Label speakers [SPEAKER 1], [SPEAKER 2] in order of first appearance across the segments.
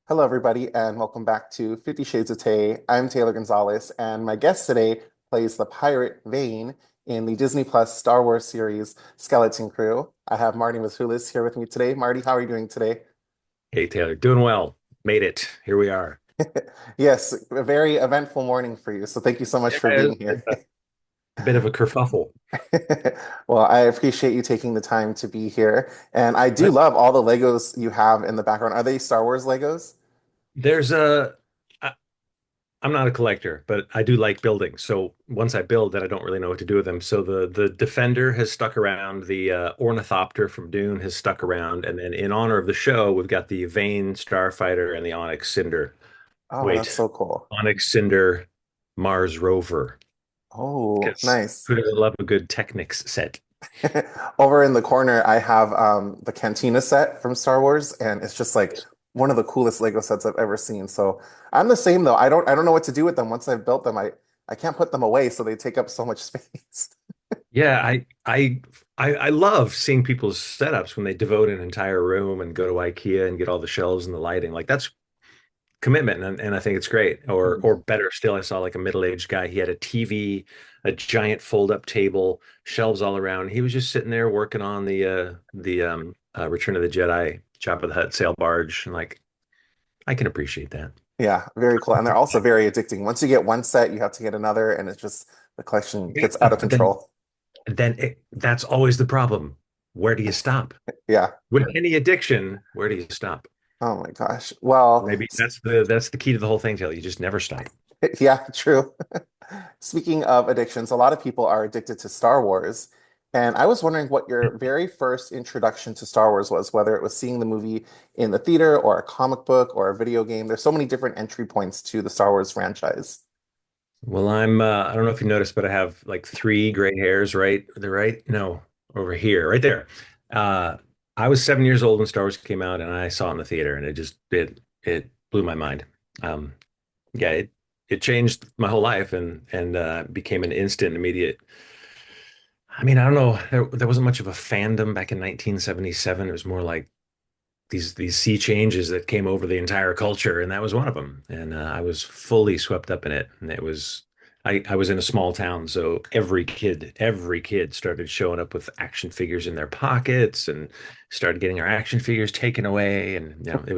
[SPEAKER 1] Hello, everybody, and welcome back to 50 Shades of Tay. I'm Taylor Gonzalez, and my guest today plays the pirate Vane in the Disney Plus Star Wars series Skeleton Crew. I have Marty Matulis here with me today. Marty, how are you doing today?
[SPEAKER 2] Hey Taylor, doing well. Made it. Here we are.
[SPEAKER 1] Yes, a very eventful morning for you, so thank you so much for
[SPEAKER 2] Yeah,
[SPEAKER 1] being here.
[SPEAKER 2] a bit of a kerfuffle.
[SPEAKER 1] Well, I appreciate you taking the time to be here, and I do
[SPEAKER 2] I-
[SPEAKER 1] love all the Legos you have in the background. Are they Star Wars Legos?
[SPEAKER 2] There's a, I, I'm not a collector, but I do like building. So once I build, then I don't really know what to do with them. So the Defender has stuck around, the Ornithopter from Dune has stuck around, and then in honor of the show, we've got the Vane Starfighter and the Onyx Cinder.
[SPEAKER 1] Oh, that's
[SPEAKER 2] Wait,
[SPEAKER 1] so cool.
[SPEAKER 2] Onyx Cinder Mars Rover,
[SPEAKER 1] Oh,
[SPEAKER 2] because
[SPEAKER 1] nice.
[SPEAKER 2] who doesn't love a good Technics set?
[SPEAKER 1] Over in the corner, I have the Cantina set from Star Wars, and it's just like one of the coolest Lego sets I've ever seen. So I'm the same though. I don't know what to do with them once I've built them. I can't put them away, so they take up so much space.
[SPEAKER 2] Yeah, I love seeing people's setups when they devote an entire room and go to IKEA and get all the shelves and the lighting. Like that's commitment, and I think it's great. Or
[SPEAKER 1] Mhm.
[SPEAKER 2] better still, I saw like a middle-aged guy. He had a TV, a giant fold-up table, shelves all around. He was just sitting there working on the Return of the Jedi, Jabba the Hutt sail barge, and like I can appreciate that.
[SPEAKER 1] Yeah, very cool. And they're also very addicting. Once you get one set, you have to get another, and it's just the collection
[SPEAKER 2] Yeah,
[SPEAKER 1] gets out of
[SPEAKER 2] but then
[SPEAKER 1] control.
[SPEAKER 2] that's always the problem. Where do you stop?
[SPEAKER 1] Yeah.
[SPEAKER 2] With any addiction, where do you stop?
[SPEAKER 1] Oh my gosh. Well,
[SPEAKER 2] Maybe that's the key to the whole thing, Taylor. You just never stop.
[SPEAKER 1] yeah, true. Speaking of addictions, a lot of people are addicted to Star Wars. And I was wondering what your very first introduction to Star Wars was, whether it was seeing the movie in the theater or a comic book or a video game. There's so many different entry points to the Star Wars franchise.
[SPEAKER 2] Well, I don't know if you noticed, but I have like three gray hairs right, the right, no, over here, right there. Uh, I was 7 years old when Star Wars came out, and I saw it in the theater, and it blew my mind. Um, yeah, it changed my whole life, and became an instant, immediate. I mean, I don't know, there wasn't much of a fandom back in 1977. It was more like these sea changes that came over the entire culture, and that was one of them. And I was fully swept up in it. And it was I was in a small town, so every kid started showing up with action figures in their pockets and started getting our action figures taken away. And it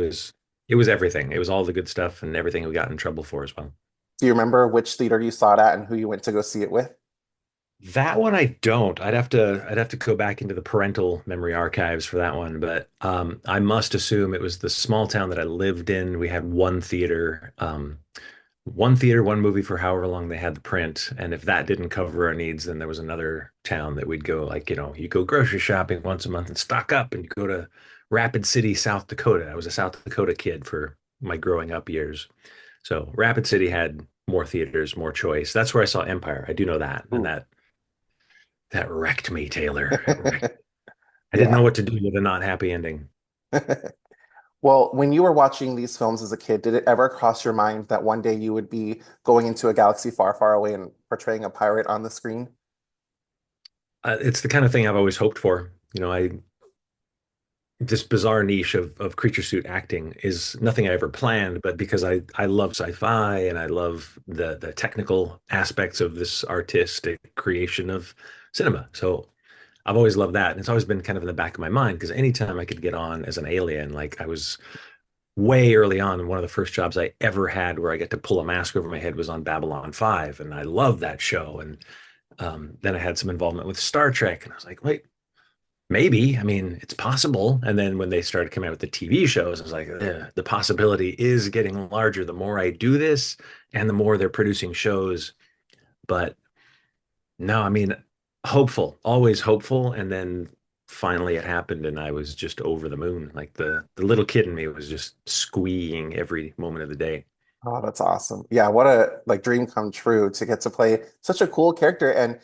[SPEAKER 2] was everything. It was all the good stuff and everything we got in trouble for as well.
[SPEAKER 1] Do you remember which theater you saw it at and who you went to go see it with?
[SPEAKER 2] That one I don't. I'd have to go back into the parental memory archives for that one, but I must assume it was the small town that I lived in. We had one theater, one movie for however long they had the print, and if that didn't cover our needs, then there was another town that we'd go. Like, you go grocery shopping once a month and stock up, and you go to Rapid City, South Dakota. I was a South Dakota kid for my growing up years, so Rapid City had more theaters, more choice. That's where I saw Empire. I do know that, and
[SPEAKER 1] Ooh.
[SPEAKER 2] that wrecked me, Taylor. It wrecked. I didn't
[SPEAKER 1] Yeah.
[SPEAKER 2] know what to do with a not happy ending.
[SPEAKER 1] Well, when you were watching these films as a kid, did it ever cross your mind that one day you would be going into a galaxy far, far away and portraying a pirate on the screen?
[SPEAKER 2] It's the kind of thing I've always hoped for. I this bizarre niche of creature suit acting is nothing I ever planned, but because I love sci-fi and I love the technical aspects of this artistic creation of cinema. So I've always loved that. And it's always been kind of in the back of my mind because anytime I could get on as an alien, like I was way early on, one of the first jobs I ever had where I get to pull a mask over my head was on Babylon 5. And I loved that show. And then I had some involvement with Star Trek. And I was like, wait, maybe. I mean, it's possible. And then when they started coming out with the TV shows, I was like, the possibility is getting larger the more I do this and the more they're producing shows. But no, I mean, hopeful, always hopeful. And then finally it happened and I was just over the moon. Like the little kid in me was just squeeing every moment of the day.
[SPEAKER 1] Oh, that's awesome. Yeah, what a like dream come true to get to play such a cool character. And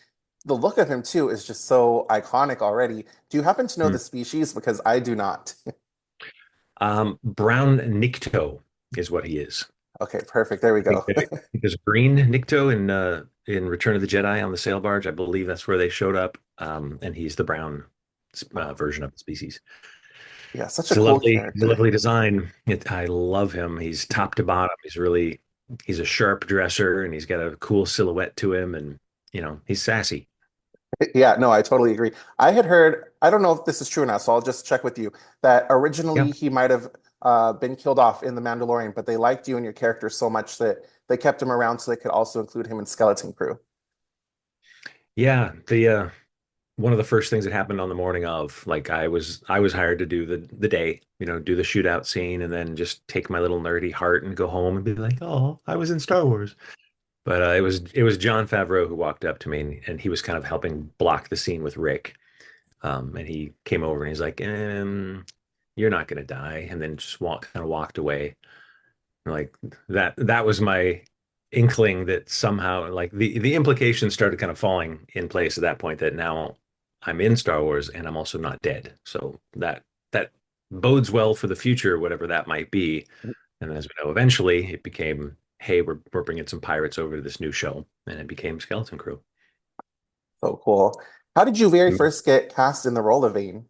[SPEAKER 1] the look of him too is just so iconic already. Do you happen to know
[SPEAKER 2] Hmm.
[SPEAKER 1] the species? Because I do not.
[SPEAKER 2] Brown Nikto is what he is.
[SPEAKER 1] Okay, perfect. There we go.
[SPEAKER 2] I think there's green Nikto in Return of the Jedi on the sail barge. I believe that's where they showed up. And he's the brown version of the species.
[SPEAKER 1] Yeah, such a
[SPEAKER 2] It's
[SPEAKER 1] cool
[SPEAKER 2] a
[SPEAKER 1] character.
[SPEAKER 2] lovely design. I love him. He's
[SPEAKER 1] Mhm.
[SPEAKER 2] top to bottom. He's a sharp dresser and he's got a cool silhouette to him and he's sassy.
[SPEAKER 1] Yeah, no, I totally agree. I had heard, I don't know if this is true or not, so I'll just check with you, that
[SPEAKER 2] Yeah.
[SPEAKER 1] originally he might have been killed off in The Mandalorian, but they liked you and your character so much that they kept him around so they could also include him in Skeleton Crew.
[SPEAKER 2] Yeah, the one of the first things that happened on the morning of, like I was hired to do the day, do the shootout scene and then just take my little nerdy heart and go home and be like, "Oh, I was in Star Wars." But it was John Favreau who walked up to me and he was kind of helping block the scene with Rick. And he came over and he's like, "You're not gonna die," and then just kind of walked away. Like that was my inkling that somehow like the implications started kind of falling in place at that point that now I'm in Star Wars and I'm also not dead. So that bodes well for the future, whatever that might be. And as we know, eventually it became, hey, we're bringing some pirates over to this new show, and it became Skeleton Crew.
[SPEAKER 1] So cool. How did you very first get cast in the role of Vane?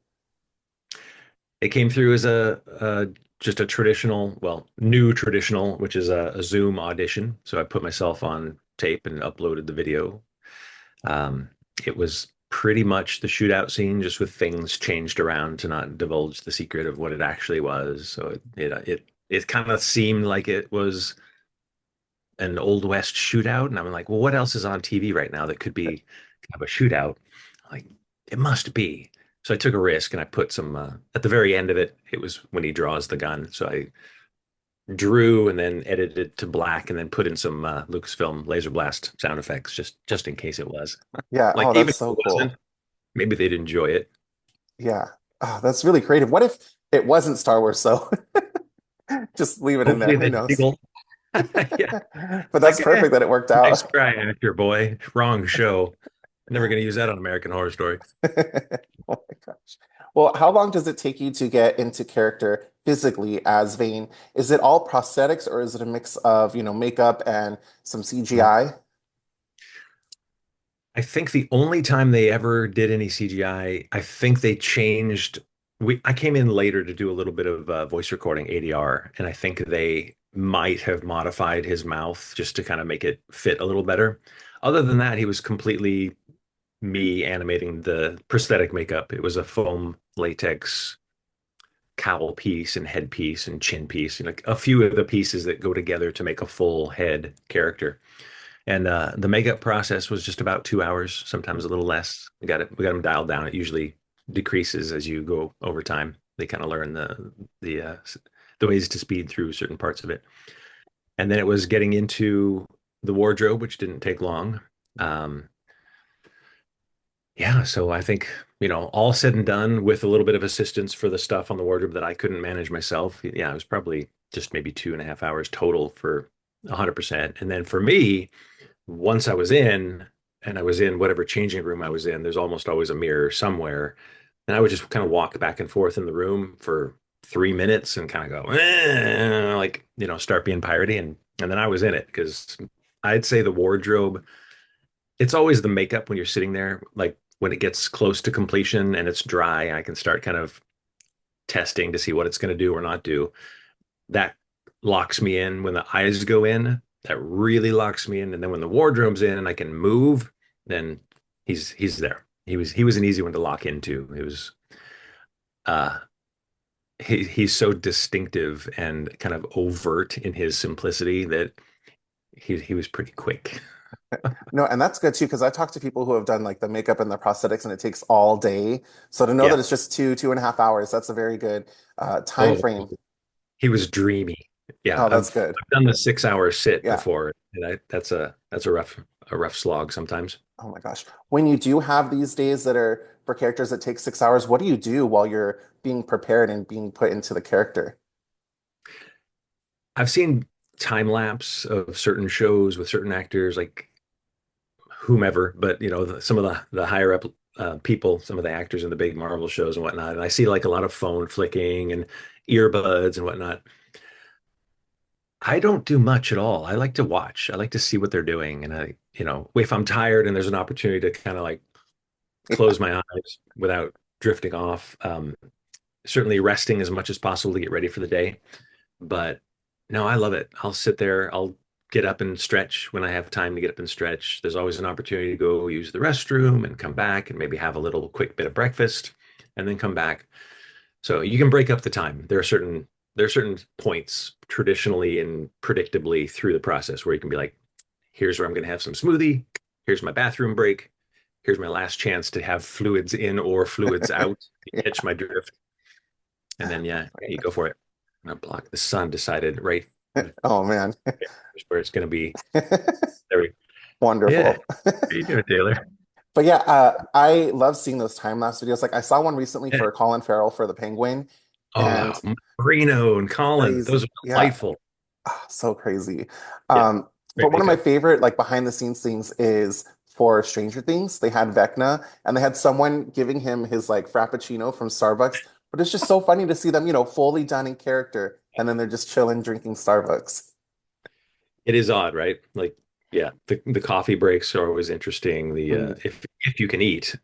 [SPEAKER 2] It came through as a just a traditional, well, new traditional, which is a Zoom audition. So I put myself on tape and uploaded the video. Um, it was pretty much the shootout scene, just with things changed around to not divulge the secret of what it actually was. So it kind of seemed like it was an Old West shootout, and I'm like, well, what else is on TV right now that could be kind of a shootout? Like, it must be. So I took a risk and I put some at the very end of it. It was when he draws the gun. So I drew and then edited it to black and then put in some Lucasfilm laser blast sound effects just in case it was.
[SPEAKER 1] Yeah,
[SPEAKER 2] Like
[SPEAKER 1] oh,
[SPEAKER 2] even
[SPEAKER 1] that's
[SPEAKER 2] if
[SPEAKER 1] so
[SPEAKER 2] it wasn't,
[SPEAKER 1] cool.
[SPEAKER 2] maybe they'd enjoy it.
[SPEAKER 1] Yeah. Oh, that's really creative. What if it wasn't Star Wars, so just leave it in there.
[SPEAKER 2] Hopefully
[SPEAKER 1] Who
[SPEAKER 2] they
[SPEAKER 1] knows?
[SPEAKER 2] giggle. Yeah,
[SPEAKER 1] But that's
[SPEAKER 2] like
[SPEAKER 1] perfect that it worked
[SPEAKER 2] nice
[SPEAKER 1] out.
[SPEAKER 2] try, actor boy. Wrong show. Never going to use that on American Horror Story.
[SPEAKER 1] Oh my gosh. Well, how long does it take you to get into character physically as Vane? Is it all prosthetics or is it a mix of, makeup and some CGI?
[SPEAKER 2] I think the only time they ever did any CGI, I think they changed. I came in later to do a little bit of voice recording ADR, and I think they might have modified his mouth just to kind of make it fit a little better. Other than that, he was completely me animating the prosthetic makeup. It was a foam latex cowl piece and head piece and chin piece, like a few of the pieces that go together to make a full head character. And the makeup process was just about 2 hours, sometimes a little less. We got them dialed down. It usually decreases as you go over time. They kind of learn the ways to speed through certain parts of it. And then it was getting into the wardrobe, which didn't take long. Um, yeah, so I think, all said and done with a little bit of assistance for the stuff on the wardrobe that I couldn't manage myself. Yeah, it was probably just maybe 2.5 hours total for 100%. And then for me, once I was in and I was in whatever changing room I was in, there's almost always a mirror somewhere. And I would just kind of walk back and forth in the room for 3 minutes and kind of go, like, start being piratey. And then I was in it because I'd say the wardrobe, it's always the makeup when you're sitting there. Like when it gets close to completion and it's dry, I can start kind of testing to see what it's going to do or not do. That locks me in. When the eyes go in, that really locks me in. And then when the wardrobe's in and I can move, then he's there. He was an easy one to lock into. It was uh he's so distinctive and kind of overt in his simplicity that he was pretty quick.
[SPEAKER 1] No, and that's good too, because I talked to people who have done like the makeup and the prosthetics and it takes all day. So to know
[SPEAKER 2] Yeah.
[SPEAKER 1] that it's just 2.5 hours, that's a very good time
[SPEAKER 2] Oh,
[SPEAKER 1] frame.
[SPEAKER 2] he was dreamy. Yeah,
[SPEAKER 1] Oh, that's
[SPEAKER 2] I've
[SPEAKER 1] good.
[SPEAKER 2] I've done the 6 hour sit
[SPEAKER 1] Yeah.
[SPEAKER 2] before, and that's a rough slog sometimes.
[SPEAKER 1] Oh my gosh. When you do have these days that are for characters that take 6 hours, what do you do while you're being prepared and being put into the character?
[SPEAKER 2] I've seen time lapse of certain shows with certain actors, like whomever, but some of the higher up people, some of the actors in the big Marvel shows and whatnot, and I see like a lot of phone flicking and earbuds and whatnot. I don't do much at all. I like to watch. I like to see what they're doing, and if I'm tired and there's an opportunity to kind of like close my eyes without drifting off, certainly resting as much as possible to get ready for the day. But no, I love it. I'll sit there. I'll get up and stretch when I have time to get up and stretch. There's always an opportunity to go use the restroom and come back and maybe have a little quick bit of breakfast and then come back. So you can break up the time. There are certain points traditionally and predictably through the process where you can be like, here's where I'm going to have some smoothie. Here's my bathroom break. Here's my last chance to have fluids in or fluids out. You
[SPEAKER 1] Yeah.
[SPEAKER 2] catch my drift. And then, yeah, you
[SPEAKER 1] Right.
[SPEAKER 2] go for it. I'm gonna block the sun decided right
[SPEAKER 1] Oh man.
[SPEAKER 2] where it's going to be. There we Yeah.
[SPEAKER 1] Wonderful.
[SPEAKER 2] How you doing, Taylor?
[SPEAKER 1] But yeah, I love seeing those time lapse videos. Like I saw one recently
[SPEAKER 2] Yeah.
[SPEAKER 1] for Colin Farrell for the Penguin, and
[SPEAKER 2] Oh, Marino and Colin, those
[SPEAKER 1] crazy.
[SPEAKER 2] are
[SPEAKER 1] Yeah,
[SPEAKER 2] delightful.
[SPEAKER 1] so crazy.
[SPEAKER 2] Yeah,
[SPEAKER 1] But
[SPEAKER 2] great
[SPEAKER 1] one of my
[SPEAKER 2] makeup.
[SPEAKER 1] favorite like behind the scenes things is for Stranger Things. They had Vecna and they had someone giving him his like Frappuccino from Starbucks. But it's just so funny to see them, fully done in character, and then they're just chilling drinking Starbucks.
[SPEAKER 2] It is odd, right? Like, yeah, the coffee breaks are always interesting. The
[SPEAKER 1] Mm,
[SPEAKER 2] if you can eat,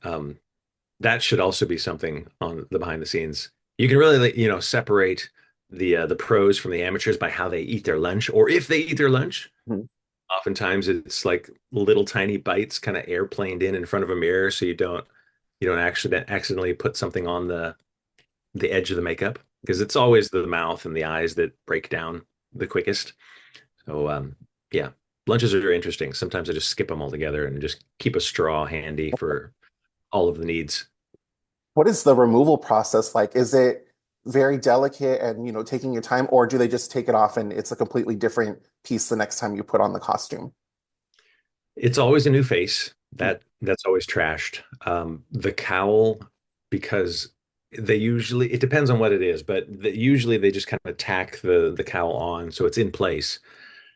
[SPEAKER 2] that should also be something on the behind the scenes. You can really, like, separate the pros from the amateurs by how they eat their lunch, or if they eat their lunch.
[SPEAKER 1] mm.
[SPEAKER 2] Oftentimes, it's like little tiny bites, kind of airplaned in front of a mirror, so you don't accidentally put something on the edge of the makeup because it's always the mouth and the eyes that break down the quickest. So yeah, lunches are interesting. Sometimes I just skip them altogether and just keep a straw handy for all of the needs.
[SPEAKER 1] What is the removal process like? Is it very delicate and, taking your time, or do they just take it off and it's a completely different piece the next time you put on the costume?
[SPEAKER 2] It's always a new face.
[SPEAKER 1] Mm,
[SPEAKER 2] That's always trashed. The cowl, because they usually it depends on what it is, but usually they just kind of tack the cowl on so it's in place.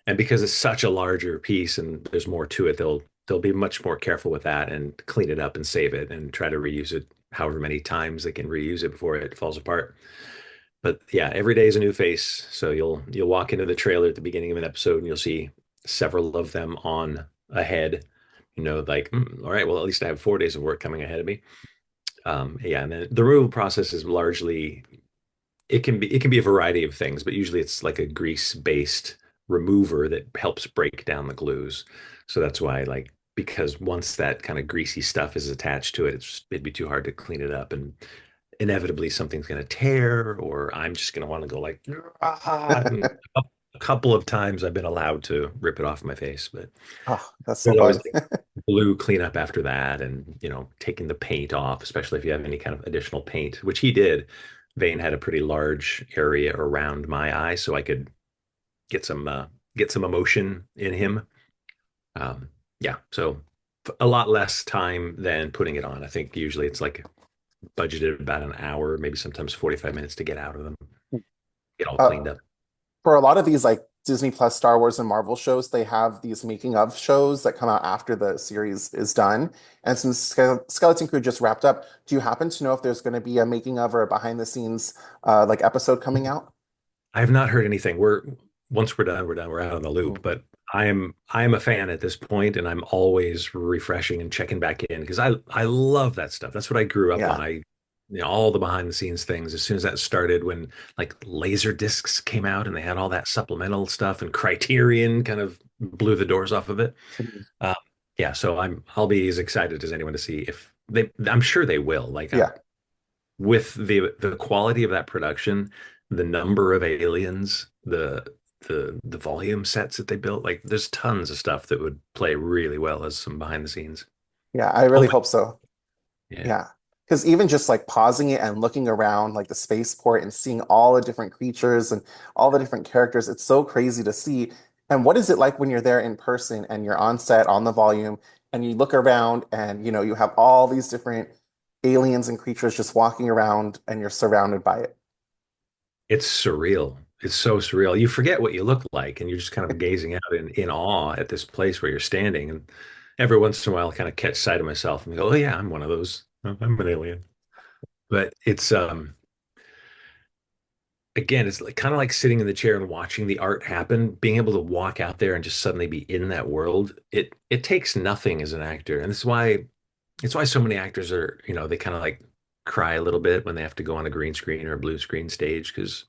[SPEAKER 2] And because it's such a larger piece and there's more to it, they'll be much more careful with that and clean it up and save it and try to reuse it however many times they can reuse it before it falls apart. But yeah, every day is a new face. So you'll walk into the trailer at the beginning of an episode and you'll see several of them on ahead. Like, all right, well, at least I have 4 days of work coming ahead of me. Yeah, and then the removal process is largely it can be a variety of things, but usually it's like a grease-based remover that helps break down the glues. So that's why, like, because once that kind of greasy stuff is attached to it, it'd be too hard to clean it up, and inevitably something's going to tear, or I'm just going to want to go like, ah. And a couple of times I've been allowed to rip it off my face, but
[SPEAKER 1] oh, that's so
[SPEAKER 2] there's always
[SPEAKER 1] fun.
[SPEAKER 2] like glue cleanup after that, and taking the paint off, especially if you have any kind of additional paint, which he did. Vane had a pretty large area around my eye, so I could get some uh, get some emotion in him. Yeah, so a lot less time than putting it on. I think usually it's like budgeted about an hour, maybe sometimes 45 minutes to get out of them, get all
[SPEAKER 1] Uh,
[SPEAKER 2] cleaned up.
[SPEAKER 1] for a lot of these like Disney Plus, Star Wars, and Marvel shows, they have these making of shows that come out after the series is done. And since Skeleton Crew just wrapped up, do you happen to know if there's going to be a making of or a behind the scenes like episode coming out?
[SPEAKER 2] I have not heard anything. Once we're done, we're done. We're out of the loop.
[SPEAKER 1] Mm,
[SPEAKER 2] But I'm a fan at this point, and I'm always refreshing and checking back in because I love that stuff. That's what I grew up on.
[SPEAKER 1] yeah.
[SPEAKER 2] All the behind the scenes things. As soon as that started, when like laser discs came out and they had all that supplemental stuff, and Criterion kind of blew the doors off of it.
[SPEAKER 1] Mhm.
[SPEAKER 2] Uh, yeah, so I'll be as excited as anyone to see if they. I'm sure they will. Like,
[SPEAKER 1] Yeah.
[SPEAKER 2] with the quality of that production, the number of aliens, the volume sets that they built, like there's tons of stuff that would play really well as some behind the scenes.
[SPEAKER 1] Yeah. I really
[SPEAKER 2] Oh,
[SPEAKER 1] hope so.
[SPEAKER 2] yeah.
[SPEAKER 1] Yeah. Because even just like pausing it and looking around like the spaceport and seeing all the different creatures and all the different characters, it's so crazy to see. And what is it like when you're there in person and you're on set on the volume and you look around and you have all these different aliens and creatures just walking around and you're surrounded by it.
[SPEAKER 2] It's surreal. It's so surreal. You forget what you look like, and you're just kind of gazing out in awe at this place where you're standing. And every once in a while, I kind of catch sight of myself and go, "Oh yeah, I'm one of those. I'm an alien." But it's again, it's like kind of like sitting in the chair and watching the art happen, being able to walk out there and just suddenly be in that world. It takes nothing as an actor, and it's why so many actors are, they kind of like cry a little bit when they have to go on a green screen or a blue screen stage because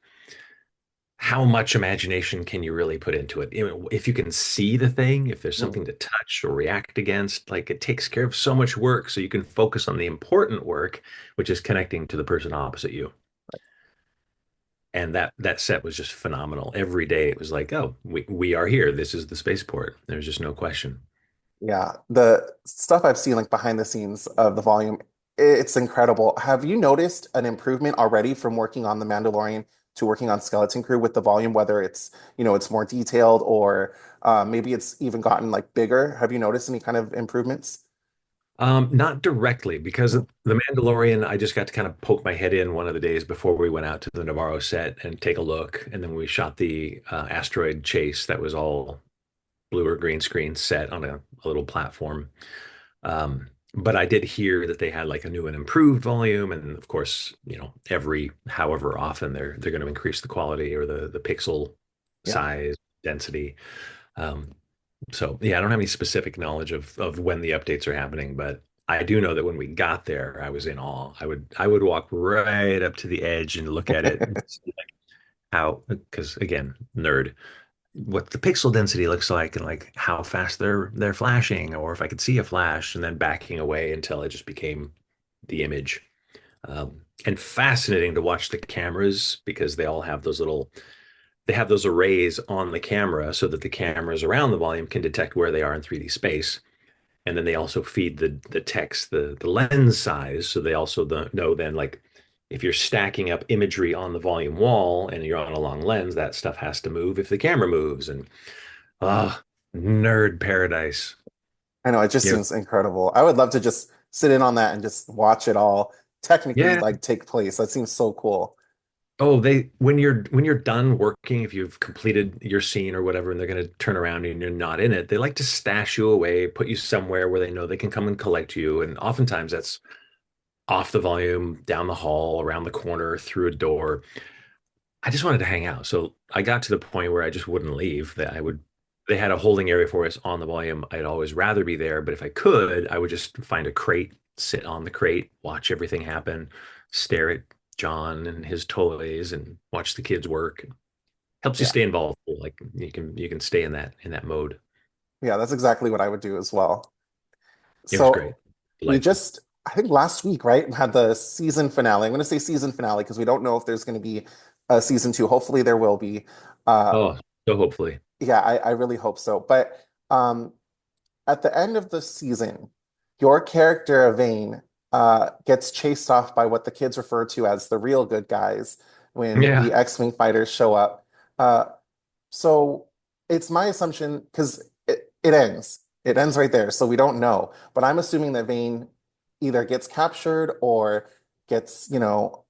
[SPEAKER 2] how much imagination can you really put into it? If you can see the thing, if there's
[SPEAKER 1] Mm.
[SPEAKER 2] something to touch or react against, like it takes care of so much work so you can focus on the important work, which is connecting to the person opposite you. And that set was just phenomenal. Every day it was like, oh, we are here. This is the spaceport. There's just no question.
[SPEAKER 1] Yeah, the stuff I've seen like behind the scenes of the volume, it's incredible. Have you noticed an improvement already from working on The Mandalorian to working on Skeleton Crew with the volume, whether it's, it's more detailed or maybe it's even gotten like bigger? Have you noticed any kind of improvements?
[SPEAKER 2] Not directly because
[SPEAKER 1] Mm.
[SPEAKER 2] of The Mandalorian, I just got to kind of poke my head in one of the days before we went out to the Navarro set and take a look. And then we shot the asteroid chase that was all blue or green screen set on a little platform. But I did hear that they had like a new and improved volume, and of course, every however often they're going to increase the quality or the pixel
[SPEAKER 1] Yeah.
[SPEAKER 2] size, density. Um, so yeah, I don't have any specific knowledge of when the updates are happening, but I do know that when we got there, I was in awe. I would walk right up to the edge and look at it, and see, like how because again, nerd what the pixel density looks like and like how fast they're flashing or if I could see a flash and then backing away until it just became the image. And fascinating to watch the cameras because they have those arrays on the camera so that the cameras around the volume can detect where they are in 3D space. And then they also feed the text, the lens size. So they also know then like if you're stacking up imagery on the volume wall and you're on a long lens, that stuff has to move if the camera moves. And ah, nerd paradise.
[SPEAKER 1] I know it just
[SPEAKER 2] Yeah.
[SPEAKER 1] seems incredible. I would love to just sit in on that and just watch it all technically
[SPEAKER 2] Yeah.
[SPEAKER 1] like take place. That seems so cool.
[SPEAKER 2] Oh, they when you're done working, if you've completed your scene or whatever, and they're gonna turn around and you're not in it, they like to stash you away, put you somewhere where they know they can come and collect you. And oftentimes that's off the volume, down the hall, around the corner, through a door. I just wanted to hang out. So I got to the point where I just wouldn't leave. They had a holding area for us on the volume. I'd always rather be there, but if I could, I would just find a crate, sit on the crate, watch everything happen, stare at John and his toys and watch the kids work. Helps you
[SPEAKER 1] Yeah.
[SPEAKER 2] stay involved. Like you can stay in that mode.
[SPEAKER 1] Yeah, that's exactly what I would do as well.
[SPEAKER 2] It was great.
[SPEAKER 1] So we
[SPEAKER 2] Delightful.
[SPEAKER 1] just, I think last week, right, had the season finale. I'm going to say season finale because we don't know if there's going to be a season two. Hopefully there will be. Uh,
[SPEAKER 2] Oh, so hopefully.
[SPEAKER 1] yeah, I really hope so. But at the end of the season, your character, Vane, gets chased off by what the kids refer to as the real good guys when
[SPEAKER 2] Yeah.
[SPEAKER 1] the X-Wing fighters show up. Uh, so it's my assumption because it ends. It ends right there. So we don't know. But I'm assuming that Vane either gets captured or gets,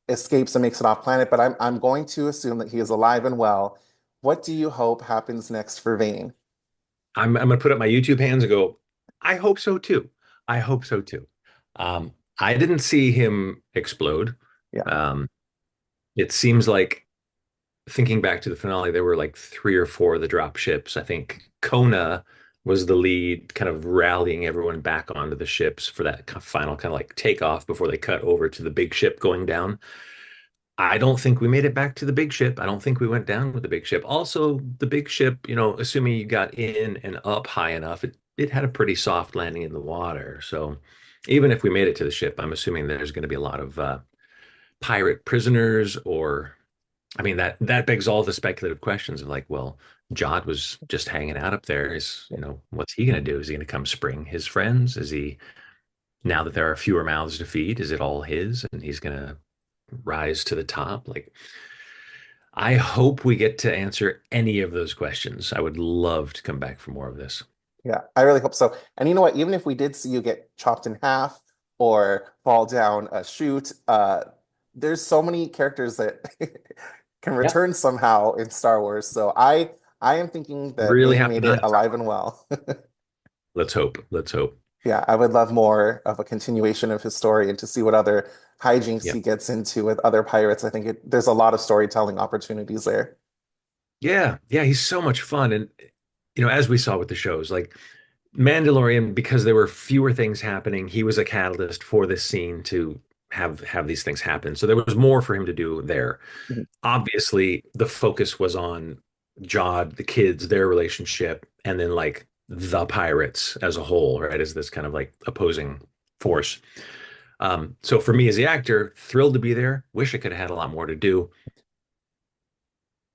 [SPEAKER 1] escapes and makes it off planet. But I'm going to assume that he is alive and well. What do you hope happens next for Vane?
[SPEAKER 2] I'm gonna put up my YouTube hands and go, I hope so too. I hope so too. I didn't see him explode.
[SPEAKER 1] Yeah.
[SPEAKER 2] Um, it seems like thinking back to the finale, there were like three or four of the drop ships. I think Kona was the lead, kind of rallying everyone back onto the ships for that final kind of like takeoff before they cut over to the big ship going down. I don't think we made it back to the big ship. I don't think we went down with the big ship. Also, the big ship, assuming you got in and up high enough, it had a pretty soft landing in the water. So even if we made it to the ship, I'm assuming there's going to be a lot of pirate prisoners or I mean that begs all the speculative questions of like, well, Jod was just hanging out up there. What's he going to do? Is he going to come spring his friends? Is he now that there are fewer mouths to feed, is it all his and he's going to rise to the top? Like I hope we get to answer any of those questions. I would love to come back for more of this.
[SPEAKER 1] Yeah, I really hope so. And you know what? Even if we did see you get chopped in half or fall down a chute, there's so many characters that can
[SPEAKER 2] Yeah.
[SPEAKER 1] return somehow in Star Wars. So I am thinking that
[SPEAKER 2] Really
[SPEAKER 1] Vane
[SPEAKER 2] have to
[SPEAKER 1] made
[SPEAKER 2] not
[SPEAKER 1] it
[SPEAKER 2] have
[SPEAKER 1] alive
[SPEAKER 2] someone.
[SPEAKER 1] and well.
[SPEAKER 2] Let's hope. Let's hope.
[SPEAKER 1] Yeah, I would love more of a continuation of his story and to see what other hijinks
[SPEAKER 2] Yeah.
[SPEAKER 1] he gets into with other pirates. I think there's a lot of storytelling opportunities there.
[SPEAKER 2] Yeah. Yeah. He's so much fun. And, as we saw with the shows, like Mandalorian, because there were fewer things happening, he was a catalyst for this scene to have these things happen. So there was more for him to do there.
[SPEAKER 1] Mhm.
[SPEAKER 2] Obviously, the focus was on Jod, the kids, their relationship, and then like the pirates as a whole, right? As this kind of like opposing force. So for me as the actor, thrilled to be there. Wish I could have had a lot more to do.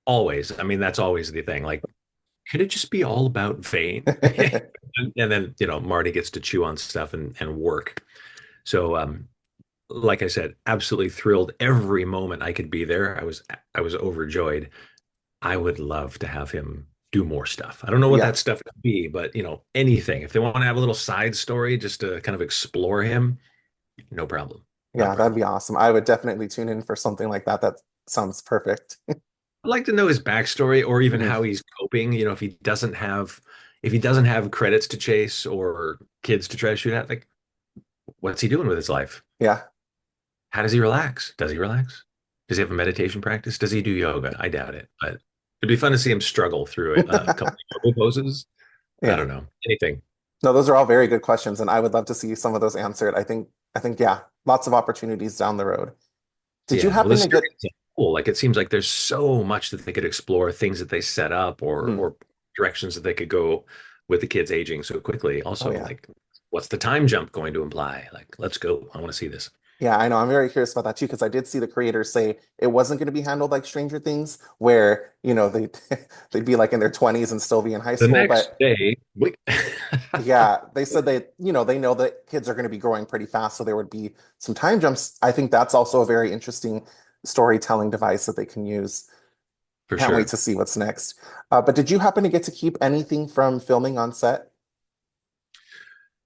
[SPEAKER 2] Always. I mean, that's always the thing. Like, could it just be all about Vane? And then, Marty gets to chew on stuff and work. So, like I said, absolutely thrilled every moment I could be there. I was overjoyed. I would love to have him do more stuff. I don't know what
[SPEAKER 1] Yeah.
[SPEAKER 2] that stuff could be, but anything. If they want to have a little side story just to kind of explore him, no problem. No
[SPEAKER 1] Yeah, that'd
[SPEAKER 2] problem.
[SPEAKER 1] be awesome. I would definitely tune in for something like that. That sounds perfect.
[SPEAKER 2] I'd like to know his backstory or even
[SPEAKER 1] Mhm.
[SPEAKER 2] how he's coping. If he doesn't have credits to chase or kids to try to shoot at, like what's he doing with his life?
[SPEAKER 1] Yeah.
[SPEAKER 2] How does he relax? Does he relax? Does he have a meditation practice? Does he do yoga? I doubt it, but it'd be fun to see him struggle through a couple of yoga poses. I
[SPEAKER 1] Yeah.
[SPEAKER 2] don't know. Anything.
[SPEAKER 1] No, those are all very good questions, and I would love to see some of those answered. I think, yeah, lots of opportunities down the road. Did you
[SPEAKER 2] Yeah. Well,
[SPEAKER 1] happen
[SPEAKER 2] this
[SPEAKER 1] to
[SPEAKER 2] series
[SPEAKER 1] get
[SPEAKER 2] is cool. Like it seems like there's so much that they could explore, things that they set up or
[SPEAKER 1] Mhm.
[SPEAKER 2] or directions that they could go with the kids aging so quickly.
[SPEAKER 1] Oh
[SPEAKER 2] Also,
[SPEAKER 1] yeah.
[SPEAKER 2] like what's the time jump going to imply? Like, let's go. I want to see this.
[SPEAKER 1] Yeah, I know. I'm very curious about that too, because I did see the creators say it wasn't going to be handled like Stranger Things, where, they they'd be like in their 20s and still be in high
[SPEAKER 2] The
[SPEAKER 1] school.
[SPEAKER 2] next
[SPEAKER 1] But
[SPEAKER 2] day, we
[SPEAKER 1] yeah, they said they know that kids are going to be growing pretty fast, so there would be some time jumps. I think that's also a very interesting storytelling device that they can use.
[SPEAKER 2] for
[SPEAKER 1] Can't wait
[SPEAKER 2] sure.
[SPEAKER 1] to see what's next. But did you happen to get to keep anything from filming on set?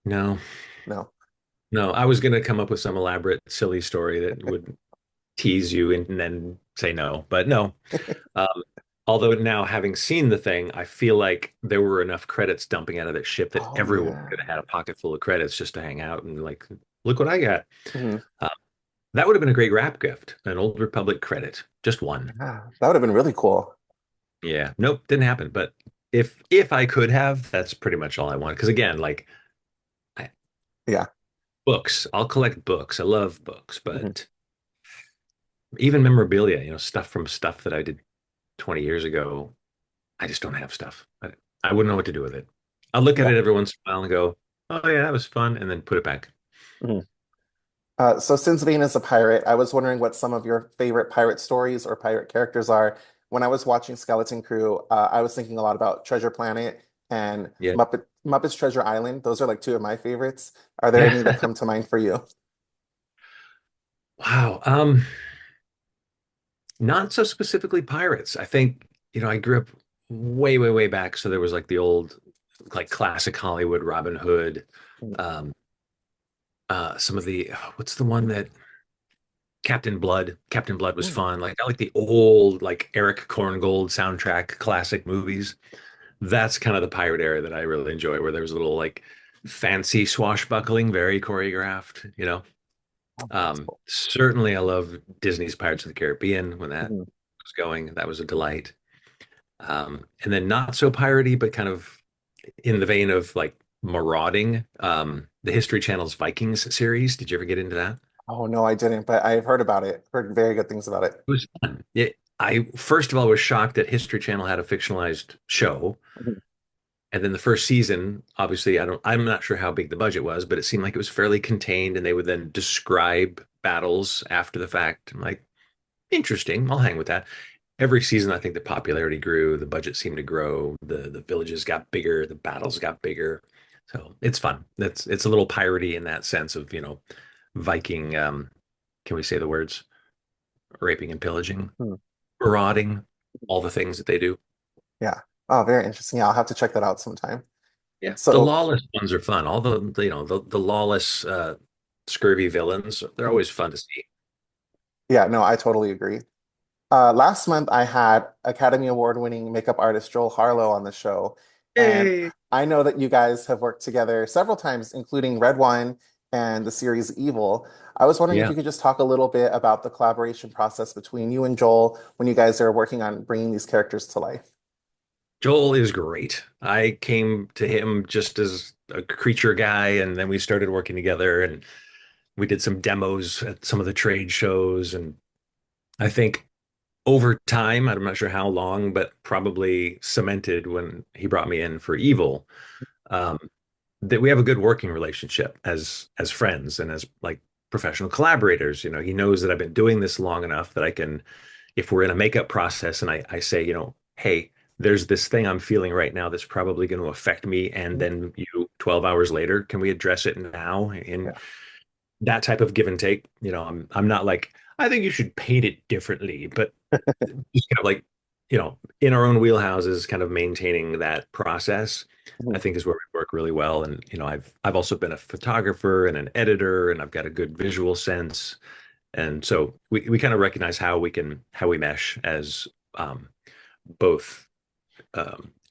[SPEAKER 2] No,
[SPEAKER 1] No.
[SPEAKER 2] no. I was gonna come up with some elaborate, silly story that would tease you and then say no, but no. Um, although now having seen the thing, I feel like there were enough credits dumping out of that ship that
[SPEAKER 1] Oh
[SPEAKER 2] everyone
[SPEAKER 1] yeah.
[SPEAKER 2] could have had a pocket full of credits just to hang out and like, look what I got.
[SPEAKER 1] Mhm.
[SPEAKER 2] Uh, that would have been a great wrap gift, an Old Republic credit, just one.
[SPEAKER 1] Yeah, that would have been really cool.
[SPEAKER 2] Yeah, nope, didn't happen. But if I could have, that's pretty much all I want. Because again, like I,
[SPEAKER 1] Yeah.
[SPEAKER 2] books, I'll collect books. I love books,
[SPEAKER 1] Mhm.
[SPEAKER 2] but even memorabilia, stuff that I did 20 years ago, I just don't have stuff. I wouldn't know what to do with it. I'll look at
[SPEAKER 1] Yeah.
[SPEAKER 2] it every once in a while and go, "Oh yeah, that was fun," and then put it back.
[SPEAKER 1] Mhm. So since Vane is a pirate, I was wondering what some of your favorite pirate stories or pirate characters are. When I was watching Skeleton Crew, I was thinking a lot about Treasure Planet and
[SPEAKER 2] Yeah,
[SPEAKER 1] Muppet's Treasure Island. Those are like two of my favorites. Are there any that
[SPEAKER 2] yeah.
[SPEAKER 1] come to mind for you?
[SPEAKER 2] Wow. Not so specifically pirates. I think I grew up way, way, way back, so there was like the old, like classic Hollywood Robin Hood.
[SPEAKER 1] Mhm.
[SPEAKER 2] Um, some of the what's the one that Captain Blood? Captain Blood was
[SPEAKER 1] Mm.
[SPEAKER 2] fun. Like I like the old like Eric Korngold soundtrack classic movies. That's kind of the pirate era that I really enjoy, where there's a little like fancy swashbuckling, very choreographed.
[SPEAKER 1] Oh, that's cool.
[SPEAKER 2] Certainly I love Disney's Pirates of the Caribbean when that
[SPEAKER 1] Mhm.
[SPEAKER 2] was going. That was a delight. And then not so piratey, but kind of in the vein of like marauding. The History Channel's Vikings series. Did you ever get into that?
[SPEAKER 1] Oh no, I didn't, but I've heard about it. Heard very good things about it.
[SPEAKER 2] It was fun. I first of all was shocked that History Channel had a fictionalized show.
[SPEAKER 1] Mhm.
[SPEAKER 2] And then the first season, obviously, I'm not sure how big the budget was, but it seemed like it was fairly contained, and they would then describe battles after the fact. I'm like, interesting. I'll hang with that. Every season, I think the popularity grew, the budget seemed to grow, the villages got bigger, the battles got bigger. So it's fun. It's a little piratey in that sense of, Viking, can we say the words? Raping and pillaging,
[SPEAKER 1] Hmm.
[SPEAKER 2] marauding, all the things that they do.
[SPEAKER 1] Yeah. Oh, very interesting. Yeah, I'll have to check that out sometime.
[SPEAKER 2] Yeah. The
[SPEAKER 1] So,
[SPEAKER 2] lawless ones are fun. All the lawless scurvy villains, they're
[SPEAKER 1] mhm.
[SPEAKER 2] always fun to see.
[SPEAKER 1] Yeah, no, I totally agree. Last month, I had Academy Award winning makeup artist Joel Harlow on the show. And
[SPEAKER 2] Hey.
[SPEAKER 1] I know that you guys have worked together several times, including Red Wine and the series Evil. I was wondering if
[SPEAKER 2] Yeah.
[SPEAKER 1] you could just talk a little bit about the collaboration process between you and Joel when you guys are working on bringing these characters to life.
[SPEAKER 2] Joel is great. I came to him just as a creature guy, and then we started working together. And We did some demos at some of the trade shows, and I think over time, I'm not sure how long, but probably cemented when he brought me in for Evil, um, that we have a good working relationship as friends and as like professional collaborators. You know, he knows that I've been doing this long enough that I can, if we're in a makeup process and I say, you know, hey, there's this thing I'm feeling right now that's probably going to affect me, and
[SPEAKER 1] Mhm.
[SPEAKER 2] then you 12 hours later, can we address it now? And
[SPEAKER 1] Yeah.
[SPEAKER 2] that type of give and take, you know, I'm not like, I think you should paint it differently, but just kind of like, you know, in our own wheelhouses, kind of maintaining that process, I
[SPEAKER 1] Mhm.
[SPEAKER 2] think is where we work really well. And, you know, I've also been a photographer and an editor, and I've got a good visual sense. And so we kind of recognize how we mesh as both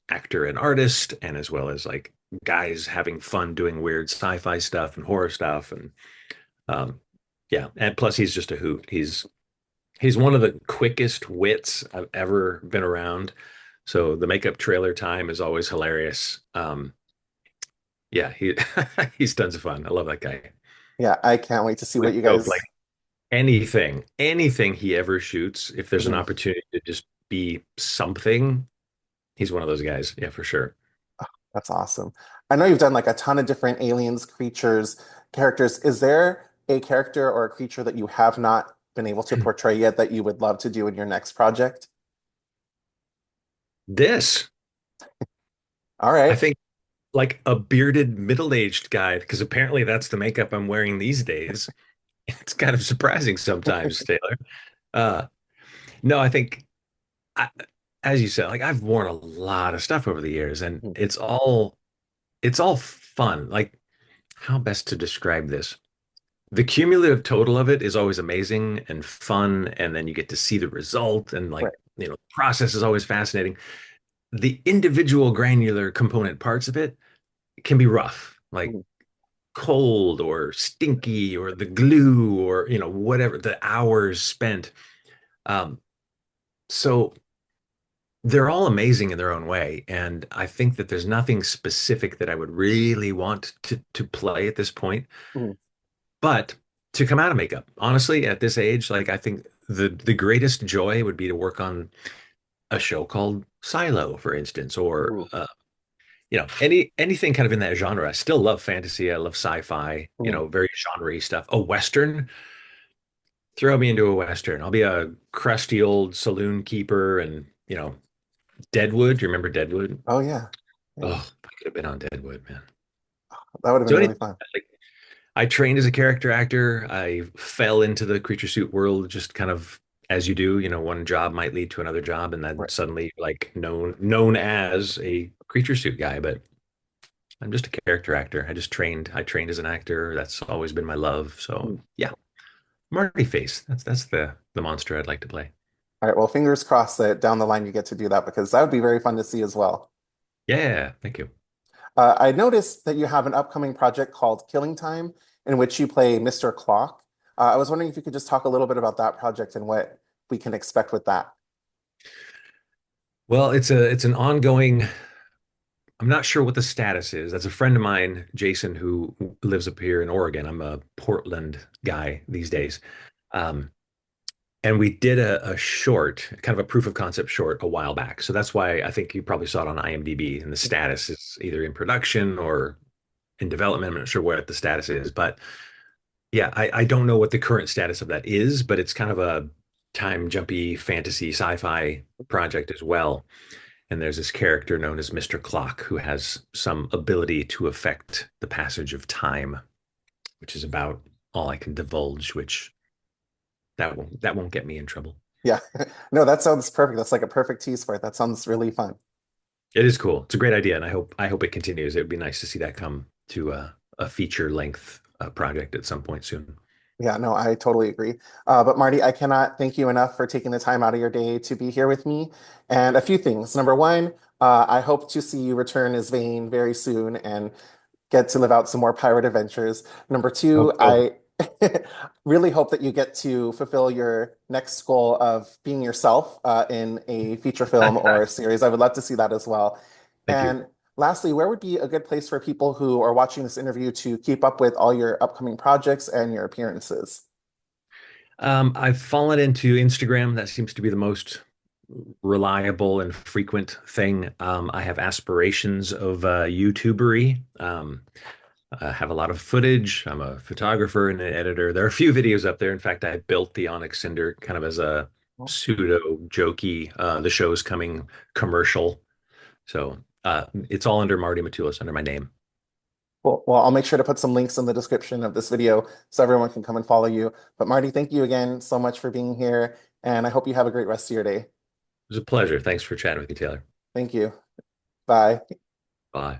[SPEAKER 2] actor and artist, and as well as like guys having fun doing weird sci-fi stuff and horror stuff. And um, yeah, and plus he's just a hoot. He's one of the quickest wits I've ever been around. So the makeup trailer time is always hilarious. Yeah, he's tons of fun. I love that guy.
[SPEAKER 1] Yeah, I can't wait to see
[SPEAKER 2] With
[SPEAKER 1] what you
[SPEAKER 2] dope, like
[SPEAKER 1] guys.
[SPEAKER 2] anything he ever shoots, if there's an
[SPEAKER 1] Mhm.
[SPEAKER 2] opportunity to just be something, he's one of those guys. Yeah, for sure.
[SPEAKER 1] That's awesome. I know you've done like a ton of different aliens, creatures, characters. Is there a character or a creature that you have not been able to portray yet that you would love to do in your next project?
[SPEAKER 2] This,
[SPEAKER 1] All
[SPEAKER 2] I
[SPEAKER 1] right.
[SPEAKER 2] think, like a bearded middle-aged guy, because apparently that's the makeup I'm wearing these days. It's kind of surprising sometimes, Taylor. Uh, no, I think I, as you said, like I've worn a lot of stuff over the years, and
[SPEAKER 1] Mhm.
[SPEAKER 2] it's all fun. Like, how best to describe this? The cumulative total of it is always amazing and fun, and then you get to see the result, and like,
[SPEAKER 1] Right.
[SPEAKER 2] you know, the process is always fascinating. The individual granular component parts of it can be rough, like
[SPEAKER 1] Mhm.
[SPEAKER 2] cold or stinky or the glue or, you know, whatever the hours spent. Um, so they're all amazing in their own way. And I think that there's nothing specific that I would really want to play at this point.
[SPEAKER 1] Mhm.
[SPEAKER 2] But to come out of makeup, honestly, at this age, like I think the greatest joy would be to work on a show called Silo, for instance, or
[SPEAKER 1] Ooh.
[SPEAKER 2] you know, anything kind of in that genre. I still love fantasy. I love sci-fi, you
[SPEAKER 1] Mhm.
[SPEAKER 2] know, very genre stuff. A Western, throw me into a Western. I'll be a crusty old saloon keeper, and, you know, Deadwood. Do you remember Deadwood?
[SPEAKER 1] Oh yeah. Yeah.
[SPEAKER 2] Oh, I could have been on Deadwood, man.
[SPEAKER 1] That would have been
[SPEAKER 2] So
[SPEAKER 1] really
[SPEAKER 2] anything,
[SPEAKER 1] fun.
[SPEAKER 2] like, I trained as a character actor. I fell into the creature suit world just kind of as you do. You know, one job might lead to another job, and then
[SPEAKER 1] Right.
[SPEAKER 2] suddenly like known as a creature suit guy. But I'm just a character actor. I trained as an actor. That's always been my love. So
[SPEAKER 1] Mhm.
[SPEAKER 2] yeah, Marty Face. That's the monster I'd like to play.
[SPEAKER 1] All right. Well, fingers crossed that down the line you get to do that because that would be very fun to see as well.
[SPEAKER 2] Yeah, thank you.
[SPEAKER 1] I noticed that you have an upcoming project called Killing Time, in which you play Mr. Clock. I was wondering if you could just talk a little bit about that project and what we can expect with that.
[SPEAKER 2] Well, it's an ongoing. I'm not sure what the status is. That's a friend of mine, Jason, who lives up here in Oregon. I'm a Portland guy these days. Um, and we did a short, kind of a proof of concept short a while back. So that's why I think you probably saw it on IMDb, and the status is either in production or in development. I'm not sure what the status is, but yeah, I don't know what the current status of that is, but it's kind of a time jumpy fantasy sci-fi project as well. And there's this character known as Mr. Clock who has some ability to affect the passage of time, which is about all I can divulge, which that won't get me in trouble.
[SPEAKER 1] Yeah. No, that sounds perfect. That's like a perfect tease for it. That sounds really fun.
[SPEAKER 2] It is cool. It's a great idea, and I hope it continues. It would be nice to see that come to a feature length project at some point soon.
[SPEAKER 1] Yeah, no, I totally agree. But Marty, I cannot thank you enough for taking the time out of your day to be here with me. And a few things. Number one, I hope to see you return as Vane very soon and get to live out some more pirate adventures. Number two,
[SPEAKER 2] Hope so.
[SPEAKER 1] I really hope that you get to fulfill your next goal of being yourself in a feature film or a series. I would love to see that as well.
[SPEAKER 2] Thank you.
[SPEAKER 1] And Lastly, where would be a good place for people who are watching this interview to keep up with all your upcoming projects and your appearances?
[SPEAKER 2] I've fallen into Instagram. That seems to be the most reliable and frequent thing. I have aspirations of YouTubery. I have a lot of footage. I'm a photographer and an editor. There are a few videos up there. In fact, I built the Onyx Cinder kind of as a pseudo jokey, the show's coming commercial. So it's all under Marty Matulis, under my name.
[SPEAKER 1] Well, I'll make sure to put some links in the description of this video so everyone can come and follow you. But Marty, thank you again so much for being here, and I hope you have a great rest of your day.
[SPEAKER 2] It was a pleasure. Thanks for chatting with me, Taylor.
[SPEAKER 1] Thank you. Bye.
[SPEAKER 2] Bye.